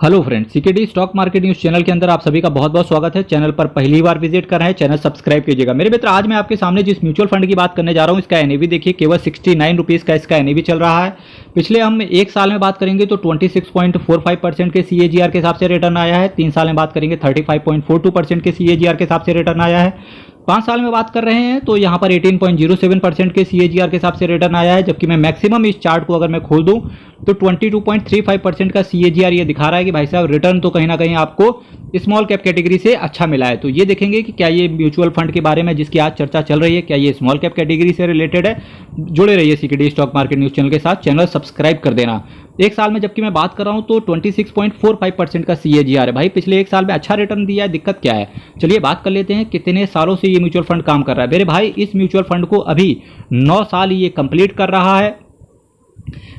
Hello friends, CKD stock market news channel के अंदर आप सभी का बहुत बहुत स्वागत है। चैनल पर पहली बार विजिट कर रहे हैं, चैनल सब्सक्राइब कीजिएगा। मेरे मित्र, आज मैं आपके सामने जिस म्यूचुअल फंड की बात करने जा रहा हूं, इसका एनएवी देखिए, केवल 69 रुपीज़ का इसका एनएवी चल रहा है। पिछले हम एक साल में बात करेंगे तो 26.45% के CAGR के हिसाब से रिटर्न आया है। 3 साल में बात करेंगे 35.42% के CAGR के हिसाब से रिटर्न आया है। 5 साल में बात कर रहे हैं तो यहाँ पर 18.07% के CAGR के हिसाब से रिटर्न आया है। जबकि मैं मैक्सिमम इस चार्ट को अगर मैं खोल दूं तो 22.35% का CAGR ये दिखा रहा है कि भाई साहब रिटर्न तो कहीं ना कहीं आपको स्मॉल कैप कैटेगरी से अच्छा मिला है। तो ये देखेंगे कि क्या ये म्यूचुअल फंड के बारे में जिसकी आज चर्चा चल रही है, क्या ये स्मॉल कैप कैटेगरी से रिलेटेड है। जुड़े रहिए CKD stock market news channel के साथ, चैनल सब्सक्राइब कर देना। एक साल में जबकि मैं बात कर रहा हूं तो 26.45% का CAGR है। भाई पिछले एक साल में अच्छा रिटर्न दिया है, दिक्कत क्या है। चलिए बात कर लेते हैं कितने सालों से ये म्यूचुअल फंड काम कर रहा है। मेरे भाई, इस म्यूचुअल फंड को अभी 9 साल ये कंप्लीट कर रहा है।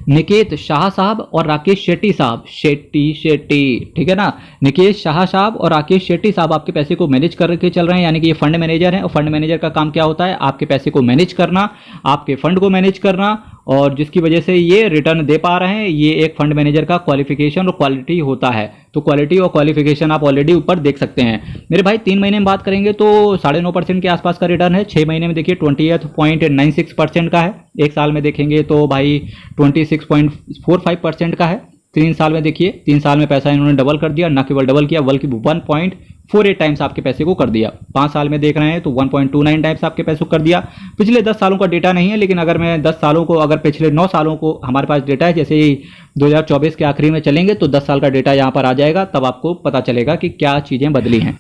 निकेत शाह साहब और राकेश शेट्टी साहब, शेट्टी ठीक है ना, निकेत शाह साहब और राकेश शेट्टी साहब आपके पैसे को मैनेज करके चल रहे हैं। यानी कि ये फंड मैनेजर हैं और फंड मैनेजर का काम क्या होता है, आपके पैसे को मैनेज करना, आपके फंड को मैनेज करना, और जिसकी वजह से ये रिटर्न दे पा रहे हैं। ये एक फंड मैनेजर का क्वालिफिकेशन और क्वालिटी होता है। तो क्वालिटी और क्वालिफिकेशन आप ऑलरेडी ऊपर देख सकते हैं। मेरे भाई 3 महीने में बात करेंगे तो 9.5% के आसपास का रिटर्न है। 6 महीने में देखिए 20.96% का है। एक साल में देखेंगे तो भाई 26.45% का है। 3 साल में देखिए, 3 साल में पैसा इन्होंने डबल कर दिया, न केवल डबल किया बल्कि 1.48 टाइम्स आपके पैसे को कर दिया। 5 साल में देख रहे हैं तो 1.29 टाइम्स आपके पैसे को कर दिया। पिछले 10 सालों का डेटा नहीं है, लेकिन अगर मैं 10 सालों को, अगर पिछले 9 सालों को हमारे पास डेटा है, जैसे ही 2024 के आखिरी में चलेंगे तो 10 साल का डेटा यहाँ पर आ जाएगा, तब आपको पता चलेगा कि क्या चीज़ें बदली हैं।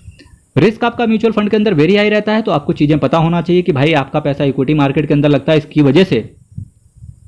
रिस्क आपका म्यूचुअल फंड के अंदर वेरी हाई रहता है, तो आपको चीज़ें पता होना चाहिए कि भाई आपका पैसा इक्विटी मार्केट के अंदर लगता है, इसकी वजह से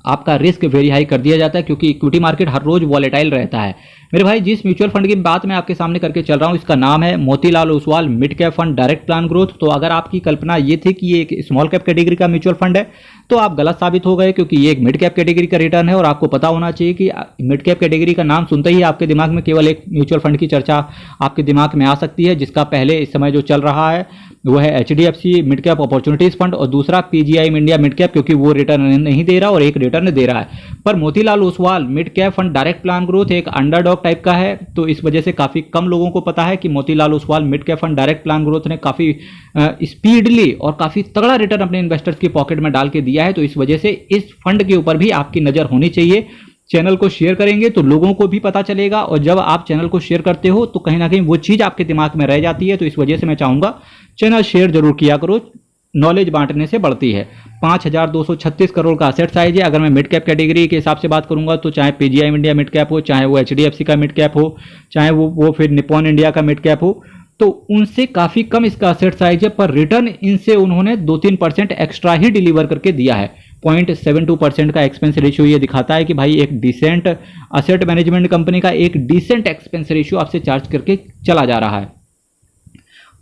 आपका रिस्क वेरी हाई कर दिया जाता है, क्योंकि इक्विटी मार्केट हर रोज वॉलेटाइल रहता है। मेरे भाई, जिस म्यूचुअल फंड की बात मैं आपके सामने करके चल रहा हूं, इसका नाम है Motilal Oswal mid cap fund direct plan growth. तो अगर आपकी कल्पना ये थी कि ये एक स्मॉल कैप कैटेगरी का म्यूचुअल फंड है, तो आप गलत साबित हो गए, क्योंकि ये एक मिड कैप कैटेगरी का रिटर्न है। और आपको पता होना चाहिए कि मिड कैप कैटेगरी का नाम सुनते ही आपके दिमाग में केवल एक म्यूचुअल फंड की चर्चा आपके दिमाग में आ सकती है, जिसका पहले इस समय जो चल रहा है वो है HDFC mid cap opportunities fund, और दूसरा PGIM इंडिया मिड कैप, क्योंकि वो रिटर्न नहीं दे रहा और एक रिटर्न दे रहा है। पर Motilal Oswal mid cap fund direct plan growth एक अंडरडॉग टाइप का है, तो इस वजह से काफ़ी कम लोगों को पता है कि Motilal Oswal mid cap fund direct plan growth ने काफ़ी स्पीडली और काफ़ी तगड़ा रिटर्न अपने इन्वेस्टर्स की पॉकेट में डाल के दिया है। तो इस वजह से इस फंड के ऊपर भी आपकी नज़र होनी चाहिए। चैनल को शेयर करेंगे तो लोगों को भी पता चलेगा, और जब आप चैनल को शेयर करते हो तो कहीं ना कहीं वो चीज़ आपके दिमाग में रह जाती है। तो इस वजह से मैं चाहूँगा चैनल शेयर जरूर किया करो, नॉलेज बांटने से बढ़ती है। 5236 करोड़ का असेट साइज है। अगर मैं मिड कैप कैटेगरी के हिसाब से बात करूंगा तो चाहे PGIM इंडिया मिड कैप हो, चाहे वो HDFC का मिड कैप हो, चाहे वो फिर निप्पॉन इंडिया का मिड कैप हो, तो उनसे काफ़ी कम इसका असेट साइज है। पर रिटर्न इनसे उन्होंने 2-3% एक्स्ट्रा ही डिलीवर करके दिया है। 0.72% का एक्सपेंस रेशियो ये दिखाता है कि भाई एक डिसेंट असेट मैनेजमेंट कंपनी का एक डिसेंट एक्सपेंस रेशियो आपसे चार्ज करके चला जा रहा है।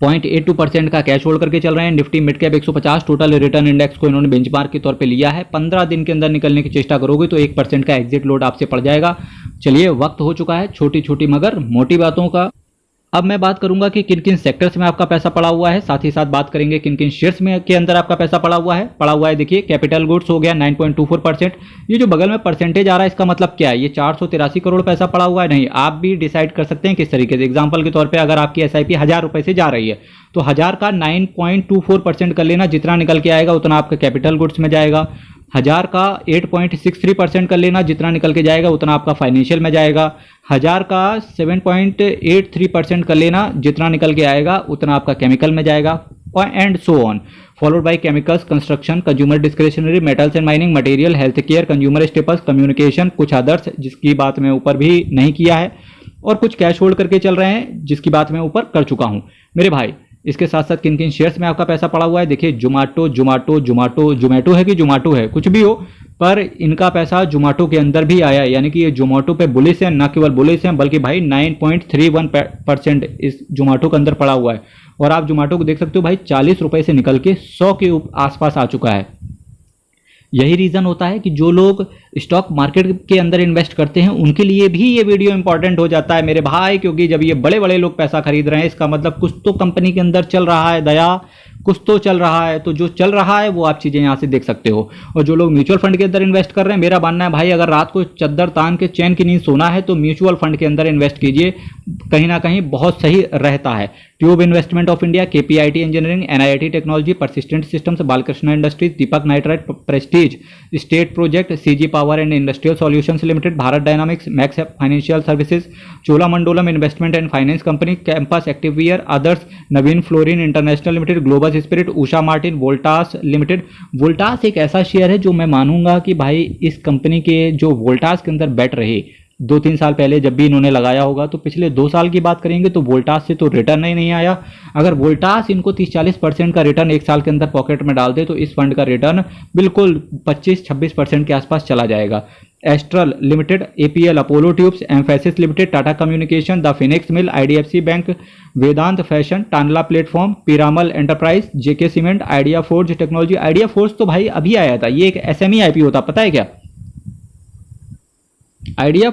0.82% का कैश होल्ड करके चल रहे हैं। Nifty mid cap 150 total return index को इन्होंने बेंचमार्क के तौर पे लिया है। 15 दिन के अंदर निकलने की चेष्टा करोगे तो 1% का एग्जिट लोड आपसे पड़ जाएगा। चलिए, वक्त हो चुका है छोटी छोटी मगर मोटी बातों का। अब मैं बात करूंगा कि किन किन सेक्टर्स में आपका पैसा पड़ा हुआ है, साथ ही साथ बात करेंगे किन किन शेयर्स में के अंदर आपका पैसा पड़ा हुआ है। देखिए, कैपिटल गुड्स हो गया 9.24%। ये जो बगल में परसेंटेज आ रहा है, इसका मतलब क्या है, ये 483 करोड़ पैसा पड़ा हुआ है। नहीं, आप भी डिसाइड कर सकते हैं किस तरीके से। एग्जाम्पल के तौर पर अगर आपकी SIP 1000 रुपये से जा रही है तो 1000 का 9.24% कर लेना, जितना निकल के आएगा उतना आपका कैपिटल गुड्स में जाएगा। 1000 का 8.63% कर लेना, जितना निकल के जाएगा उतना आपका फाइनेंशियल में जाएगा। 1000 का 7.83% कर लेना, जितना निकल के आएगा उतना आपका केमिकल में जाएगा, and so on, followed by chemicals, construction, consumer discretionary, metals and mining, material, health care, consumer staples, communication, कुछ अदर्स जिसकी बात मैं ऊपर भी नहीं किया है, और कुछ कैश होल्ड करके चल रहे हैं जिसकी बात मैं ऊपर कर चुका हूं। मेरे भाई, इसके साथ साथ किन किन शेयर्स में आपका पैसा पड़ा हुआ है। देखिए, जोमैटो है कि जोमैटो है, कुछ भी हो, पर इनका पैसा जोमैटो के अंदर भी आया है। यानी कि ये जोमैटो पे बुलिश है, न केवल बुलिश है बल्कि भाई 9.31% इस जोमैटो के अंदर पड़ा हुआ है। और आप जोमैटो को देख सकते हो भाई, 40 रुपए से निकल के 100 के आसपास आ चुका है। यही रीज़न होता है कि जो लोग स्टॉक मार्केट के अंदर इन्वेस्ट करते हैं उनके लिए भी ये वीडियो इंपॉर्टेंट हो जाता है मेरे भाई, क्योंकि जब ये बड़े बड़े लोग पैसा खरीद रहे हैं, इसका मतलब कुछ तो कंपनी के अंदर चल रहा है दया, कुछ तो चल रहा है। तो जो चल रहा है वो आप चीज़ें यहाँ से देख सकते हो। और जो लोग म्यूचुअल फंड के अंदर इन्वेस्ट कर रहे हैं, मेरा मानना है भाई अगर रात को चद्दर तान के चैन की नींद सोना है तो म्यूचुअल फंड के अंदर इन्वेस्ट कीजिए, कहीं ना कहीं बहुत सही रहता है। Tube Investment of India, KPIT Engineering, NIT Technology, Persistent Systems, Balkrishna Industries, Deepak Nitrite, Prestige, State Project, CG Power and Industrial Solutions Limited, Bharat Dynamics, Max Financial Services, Cholamandalam Investment and Finance Company, Campus Activewear, others, Navin Fluorine International Limited, Global Spirit, Usha Martin, Voltas Limited. Voltas एक ऐसा share है जो मैं मानूंगा कि भाई इस company के जो वोल्टास के अंदर बैठ रहे 2-3 साल पहले जब भी इन्होंने लगाया होगा, तो पिछले 2 साल की बात करेंगे तो वोल्टास से तो रिटर्न ही नहीं आया। अगर वोल्टास इनको 30-40% का रिटर्न एक साल के अंदर पॉकेट में डाल दे तो इस फंड का रिटर्न बिल्कुल 25-26% के आसपास चला जाएगा। Astral Limited, APL Apollo Tubes, Mphasis Limited, Tata Communication, the Phoenix Mill, IDFC Bank, Vedant Fashion, Tanla Platform, Piramal Enterprise, JK Cement, Idea Forge Technology. Idea Forge तो भाई अभी आया था, ये एक एसएमई आईपीओ था, पता है क्या? Idea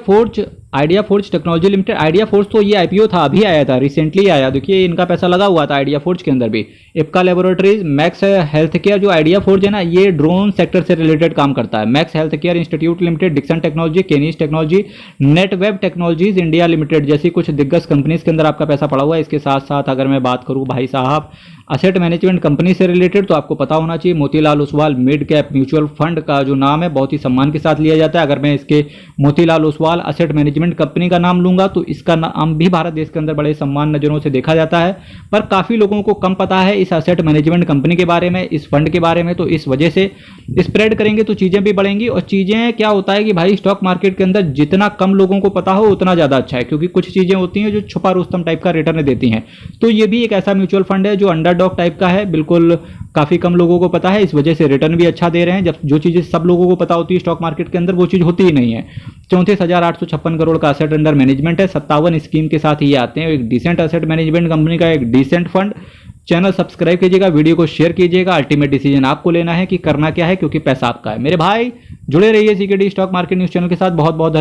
Forge technology limited, idea Forge तो ये आईपीओ था, अभी आया था, रिसेंटली आया। देखिए इनका पैसा लगा हुआ था आइडिया फोर्ज के अंदर भी। Ipca laboratories, max Health care, जो आइडिया फोर्ज है ना ये ड्रोन सेक्टर से रिलेटेड काम करता है। Max Health Care Institute Limited, Dixon Technology, Kaynes Technology, Netweb Technologies India Limited जैसी कुछ दिग्गज कंपनीज के अंदर आपका पैसा पड़ा हुआ है। इसके साथ साथ अगर मैं बात करूं भाई साहब असेट मैनेजमेंट कंपनी से रिलेटेड, तो आपको पता होना चाहिए Motilal Oswal mid cap mutual fund का जो नाम है बहुत ही सम्मान के साथ लिया जाता है। अगर मैं इसके Motilal Oswal asset management company का नाम लूंगा तो इसका नाम भी भारत देश के अंदर बड़े सम्मान नजरों से देखा जाता है, पर काफी लोगों को कम पता है इस असेट मैनेजमेंट कंपनी के बारे में, इस फंड के बारे में। तो इस वजह से स्प्रेड करेंगे तो चीजें भी बढ़ेंगी। और चीजें क्या होता है कि भाई स्टॉक मार्केट के अंदर जितना कम लोगों को पता हो उतना ज्यादा अच्छा है, क्योंकि कुछ चीजें होती हैं जो छुपा रुस्तम टाइप का रिटर्न देती हैं। तो ये भी एक ऐसा म्यूचुअल फंड है जो अंडरडॉग टाइप का है, बिल्कुल काफी कम लोगों को पता है, इस वजह से रिटर्न भी अच्छा दे रहे हैं। जब जो चीजें सब लोगों को पता होती है स्टॉक मार्केट के अंदर वो चीज होती ही नहीं है। 34,856 करोड़ का असेट अंडर मैनेजमेंट है, 57 स्कीम के साथ ये आते हैं। एक डिसेंट असेट मैनेजमेंट कंपनी का एक डिसेंट फंड। चैनल सब्सक्राइब कीजिएगा, वीडियो को शेयर कीजिएगा। अल्टीमेट डिसीजन आपको लेना है कि करना क्या है, क्योंकि पैसा आपका है। मेरे भाई जुड़े रहिए CKD stock market news channel के साथ। बहुत बहुत